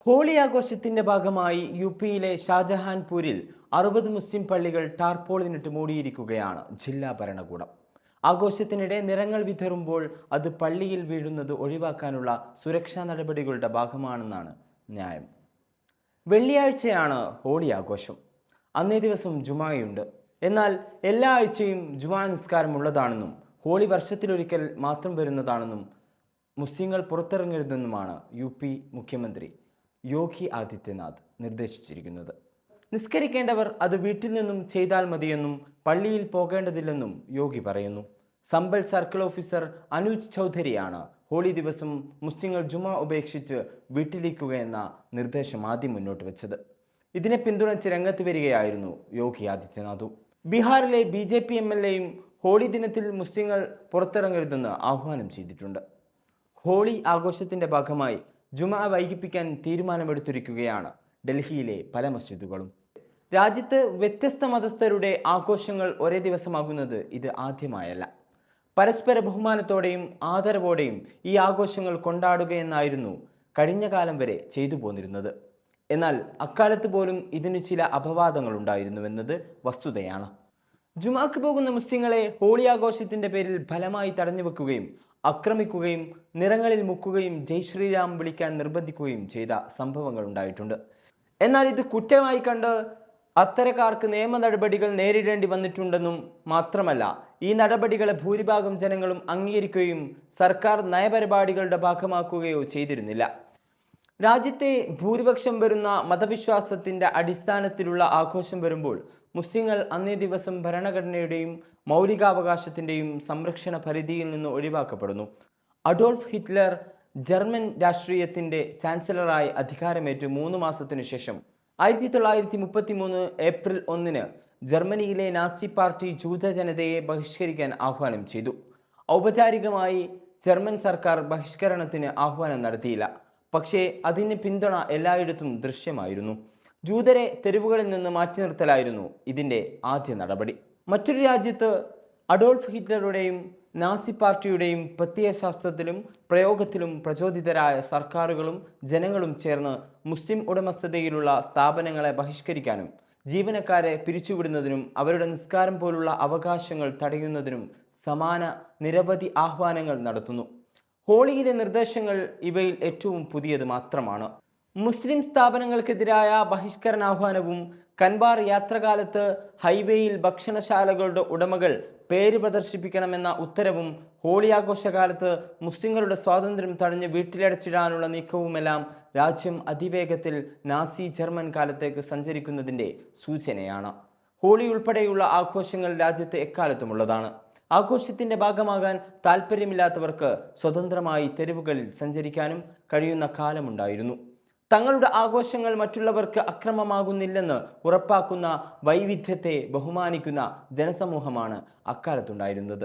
Holy ആഘോഷത്തിന്റെ ഭാഗമായി യുപിയിലെ ഷാജഹാൻപൂരിൽ 60 മുസ്ലിം പള്ളികൾ ടാർപോളിനിട്ട് മൂടിയിരിക്കുകയാണ് ജില്ലാ ഭരണകൂടം. ആഘോഷത്തിനിടെ നിറങ്ങൾ വിതറുമ്പോൾ അത് പള്ളിയിൽ വീഴുന്നത് ഒഴിവാക്കാനുള്ള സുരക്ഷാ നടപടികളുടെ ഭാഗമാണെന്നാണ് ന്യായം. വെള്ളിയാഴ്ചയാണ് ഹോളി ആഘോഷം. അന്നേ ദിവസം ജുമായുണ്ട്. എന്നാൽ എല്ലാ ആഴ്ചയും ജുമാ നിസ്കാരം ഉള്ളതാണെന്നും ഹോളി വർഷത്തിലൊരിക്കൽ മാത്രം വരുന്നതാണെന്നും മുസ്ലിങ്ങൾ പുറത്തിറങ്ങരുതെന്നുമാണ് യുപി മുഖ്യമന്ത്രി യോഗി ആദിത്യനാഥ് നിർദ്ദേശിച്ചിരിക്കുന്നത്. നിസ്കരിക്കേണ്ടവർ അത് വീട്ടിൽ നിന്നും ചെയ്താൽ മതിയെന്നും പള്ളിയിൽ പോകേണ്ടതില്ലെന്നും യോഗി പറയുന്നു. Sambhal circle officer Anuj ചൗധരിയാണ് holy ദിവസം മുസ്ലിങ്ങൾ ജുമാ ഉപേക്ഷിച്ച് വീട്ടിലിരിക്കുകയെന്ന നിർദ്ദേശം ആദ്യം മുന്നോട്ട് വെച്ചത്. ഇതിനെ പിന്തുണച്ച് രംഗത്ത് വരികയായിരുന്നു യോഗി ആദിത്യനാഥും. ബീഹാറിലെ BJP MLAയും ഹോളി ദിനത്തിൽ മുസ്ലിങ്ങൾ പുറത്തിറങ്ങരുതെന്ന് ആഹ്വാനം ചെയ്തിട്ടുണ്ട്. ഹോളി ആഘോഷത്തിന്റെ ഭാഗമായി ജുമാ വൈകിപ്പിക്കാൻ തീരുമാനമെടുത്തിരിക്കുകയാണ് ഡൽഹിയിലെ പല മസ്ജിദുകളും. രാജ്യത്ത് വ്യത്യസ്ത മതസ്ഥരുടെ ആഘോഷങ്ങൾ ഒരേ ദിവസമാകുന്നത് ഇത് ആദ്യമായല്ല. പരസ്പര ബഹുമാനത്തോടെയും ആദരവോടെയും ഈ ആഘോഷങ്ങൾ കൊണ്ടാടുകയെന്നായിരുന്നു കഴിഞ്ഞ കാലം വരെ ചെയ്തു പോന്നിരുന്നത്. എന്നാൽ അക്കാലത്ത് പോലും ഇതിന് ചില അപവാദങ്ങൾ ഉണ്ടായിരുന്നുവെന്നത് വസ്തുതയാണ്. ജുമാക്ക് പോകുന്ന മുസ്ലിങ്ങളെ ഹോളി ആഘോഷത്തിന്റെ പേരിൽ ഫലമായി തടഞ്ഞു വെക്കുകയും ആക്രമിക്കുകയും നിറങ്ങളിൽ മുക്കുകയും ജയ് ശ്രീരാം വിളിക്കാൻ നിർബന്ധിക്കുകയും ചെയ്ത സംഭവങ്ങൾ ഉണ്ടായിട്ടുണ്ട്. എന്നാൽ ഇത് കുറ്റമായി കണ്ട് അത്തരക്കാർക്ക് നിയമ നടപടികൾ നേരിടേണ്ടി വന്നിട്ടുണ്ടെന്നും മാത്രമല്ല, ഈ നടപടികളെ ഭൂരിഭാഗം ജനങ്ങളും അംഗീകരിക്കുകയും സർക്കാർ നയപരിപാടികളുടെ ഭാഗമാക്കുകയോ ചെയ്തിരുന്നില്ല. രാജ്യത്തെ ഭൂരിപക്ഷം വരുന്ന മതവിശ്വാസത്തിന്റെ അടിസ്ഥാനത്തിലുള്ള ആഘോഷം വരുമ്പോൾ മുസ്ലിങ്ങൾ അന്നേ ദിവസം ഭരണഘടനയുടെയും മൗലികാവകാശത്തിന്റെയും സംരക്ഷണ പരിധിയിൽ നിന്ന് ഒഴിവാക്കപ്പെടുന്നു. അഡോൾഫ് ഹിറ്റ്ലർ ജർമ്മൻ രാഷ്ട്രീയത്തിന്റെ ചാൻസലറായി അധികാരമേറ്റ് 3 മാസത്തിനു ശേഷം 1933 ഏപ്രിൽ 1 ജർമ്മനിയിലെ നാസി പാർട്ടി ജൂത ജനതയെ ബഹിഷ്കരിക്കാൻ ആഹ്വാനം ചെയ്തു. ഔപചാരികമായി ജർമ്മൻ സർക്കാർ ബഹിഷ്കരണത്തിന് ആഹ്വാനം നടത്തിയില്ല. പക്ഷേ അതിന് പിന്തുണ എല്ലായിടത്തും ദൃശ്യമായിരുന്നു. ജൂതരെ തെരുവുകളിൽ നിന്ന് മാറ്റി നിർത്തലായിരുന്നു ഇതിൻ്റെ ആദ്യ നടപടി. മറ്റൊരു രാജ്യത്ത് അഡോൾഫ് ഹിറ്റ്ലറുടെയും നാസി പാർട്ടിയുടെയും പ്രത്യയശാസ്ത്രത്തിലും പ്രയോഗത്തിലും പ്രചോദിതരായ സർക്കാരുകളും ജനങ്ങളും ചേർന്ന് മുസ്ലിം ഉടമസ്ഥതയിലുള്ള സ്ഥാപനങ്ങളെ ബഹിഷ്കരിക്കാനും ജീവനക്കാരെ പിരിച്ചുവിടുന്നതിനും അവരുടെ നിസ്കാരം പോലുള്ള അവകാശങ്ങൾ തടയുന്നതിനും സമാന നിരവധി ആഹ്വാനങ്ങൾ നടത്തുന്നു. ഹോളിയിലെ നിർദ്ദേശങ്ങൾ ഇവയിൽ ഏറ്റവും പുതിയത് മാത്രമാണ്. മുസ്ലിം സ്ഥാപനങ്ങൾക്കെതിരായ ബഹിഷ്കരണാഹ്വാനവും കൻബാർ യാത്രകാലത്ത് ഹൈവേയിൽ ഭക്ഷണശാലകളുടെ ഉടമകൾ പേര് പ്രദർശിപ്പിക്കണമെന്ന ഉത്തരവും ഹോളി ആഘോഷകാലത്ത് മുസ്ലിങ്ങളുടെ സ്വാതന്ത്ര്യം തടഞ്ഞ് വീട്ടിലടച്ചിടാനുള്ള നീക്കവുമെല്ലാം രാജ്യം അതിവേഗത്തിൽ നാസി ജർമ്മൻ കാലത്തേക്ക് സഞ്ചരിക്കുന്നതിൻ്റെ സൂചനയാണ്. ഹോളി ഉൾപ്പെടെയുള്ള ആഘോഷങ്ങൾ രാജ്യത്ത് എക്കാലത്തുമുള്ളതാണ്. ആഘോഷത്തിന്റെ ഭാഗമാകാൻ താല്പര്യമില്ലാത്തവർക്ക് സ്വതന്ത്രമായി തെരുവുകളിൽ സഞ്ചരിക്കാനും കഴിയുന്ന കാലമുണ്ടായിരുന്നു. തങ്ങളുടെ ആഘോഷങ്ങൾ മറ്റുള്ളവർക്ക് അക്രമമാകുന്നില്ലെന്ന് ഉറപ്പാക്കുന്ന വൈവിധ്യത്തെ ബഹുമാനിക്കുന്ന ജനസമൂഹമാണ് അക്കാലത്തുണ്ടായിരുന്നത്.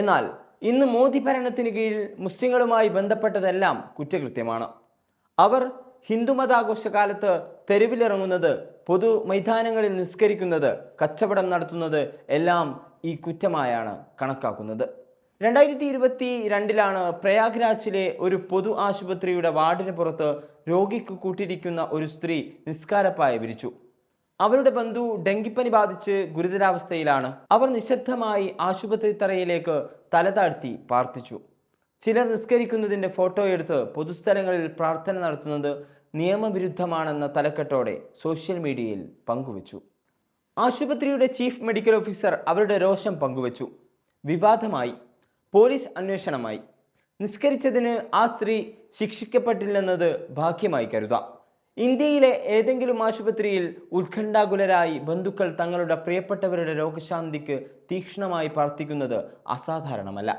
എന്നാൽ ഇന്ന് മോദി ഭരണത്തിന് കീഴിൽ മുസ്ലിങ്ങളുമായി ബന്ധപ്പെട്ടതെല്ലാം കുറ്റകൃത്യമാണ്. അവർ ഹിന്ദുമതാഘോഷകാലത്ത് തെരുവിലിറങ്ങുന്നത്, പൊതു മൈതാനങ്ങളിൽ നിസ്കരിക്കുന്നത്, കച്ചവടം നടത്തുന്നത് എല്ലാം ഈ കുറ്റമായാണ് കണക്കാക്കുന്നത്. 2022 പ്രയാഗ്രാജിലെ ഒരു പൊതു ആശുപത്രിയുടെ വാർഡിന് പുറത്ത് രോഗിക്ക് കൂട്ടിരിക്കുന്ന ഒരു സ്ത്രീ നിസ്കാരപ്പായ വിരിച്ചു. അവരുടെ ബന്ധു ഡെങ്കിപ്പനി ബാധിച്ച് ഗുരുതരാവസ്ഥയിലാണ്. അവർ നിശബ്ദമായി ആശുപത്രി തറയിലേക്ക് തലതാഴ്ത്തി പ്രാർത്ഥിച്ചു. ചിലർ നിസ്കരിക്കുന്നതിൻ്റെ ഫോട്ടോ എടുത്ത് പൊതുസ്ഥലങ്ങളിൽ പ്രാർത്ഥന നടത്തുന്നത് നിയമവിരുദ്ധമാണെന്ന തലക്കെട്ടോടെ സോഷ്യൽ മീഡിയയിൽ പങ്കുവച്ചു. ആശുപത്രിയുടെ ചീഫ് മെഡിക്കൽ ഓഫീസർ അവരുടെ രോഷം പങ്കുവച്ചു. വിവാദമായി. പോലീസ് അന്വേഷണമായി. നിസ്കരിച്ചതിന് ആ സ്ത്രീ ശിക്ഷിക്കപ്പെട്ടില്ലെന്നത് ഭാഗ്യമായി കരുതാം. ഇന്ത്യയിലെ ഏതെങ്കിലും ആശുപത്രിയിൽ ഉത്കണ്ഠാകുലരായി ബന്ധുക്കൾ തങ്ങളുടെ പ്രിയപ്പെട്ടവരുടെ രോഗശാന്തിക്ക് തീക്ഷ്ണമായി പ്രാർത്ഥിക്കുന്നത് അസാധാരണമല്ല.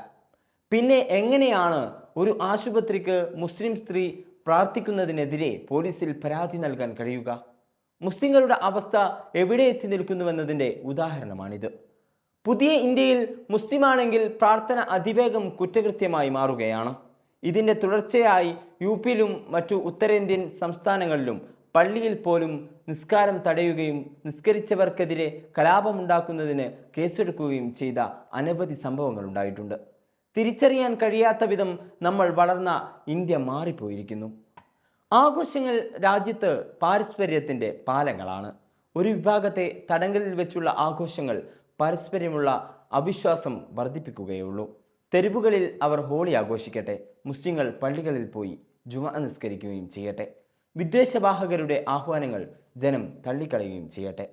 പിന്നെ എങ്ങനെയാണ് ഒരു ആശുപത്രിക്ക് മുസ്ലിം സ്ത്രീ പ്രാർത്ഥിക്കുന്നതിനെതിരെ പോലീസിൽ പരാതി നൽകാൻ കഴിയുക? മുസ്ലിങ്ങളുടെ അവസ്ഥ എവിടെ എത്തി നിൽക്കുന്നുവെന്നതിൻ്റെ ഉദാഹരണമാണിത്. പുതിയ ഇന്ത്യയിൽ മുസ്ലിമാണെങ്കിൽ പ്രാർത്ഥന അതിവേഗം കുറ്റകൃത്യമായി മാറുകയാണ്. ഇതിൻ്റെ തുടർച്ചയായി യുപിയിലും മറ്റു ഉത്തരേന്ത്യൻ സംസ്ഥാനങ്ങളിലും പള്ളിയിൽ പോലും നിസ്കാരം തടയുകയും നിസ്കരിച്ചവർക്കെതിരെ കലാപമുണ്ടാക്കുന്നതിന് കേസെടുക്കുകയും ചെയ്ത അനവധി സംഭവങ്ങൾ ഉണ്ടായിട്ടുണ്ട്. തിരിച്ചറിയാൻ കഴിയാത്ത വിധം നമ്മൾ വളർന്ന ഇന്ത്യ മാറിപ്പോയിരിക്കുന്നു. ആഘോഷങ്ങൾ രാജ്യത്ത് പാരസ്പര്യത്തിൻ്റെ പാലങ്ങളാണ്. ഒരു വിഭാഗത്തെ തടങ്കലിൽ വെച്ചുള്ള ആഘോഷങ്ങൾ പരസ്പരമുള്ള അവിശ്വാസം വർദ്ധിപ്പിക്കുകയുള്ളൂ. തെരുവുകളിൽ അവർ ഹോളി ആഘോഷിക്കട്ടെ, മുസ്ലിങ്ങൾ പള്ളികളിൽ പോയി ജുമ നിസ്കരിക്കുകയും ചെയ്യട്ടെ. വിദ്വേഷവാഹകരുടെ ആഹ്വാനങ്ങൾ ജനം തള്ളിക്കളയുകയും ചെയ്യട്ടെ.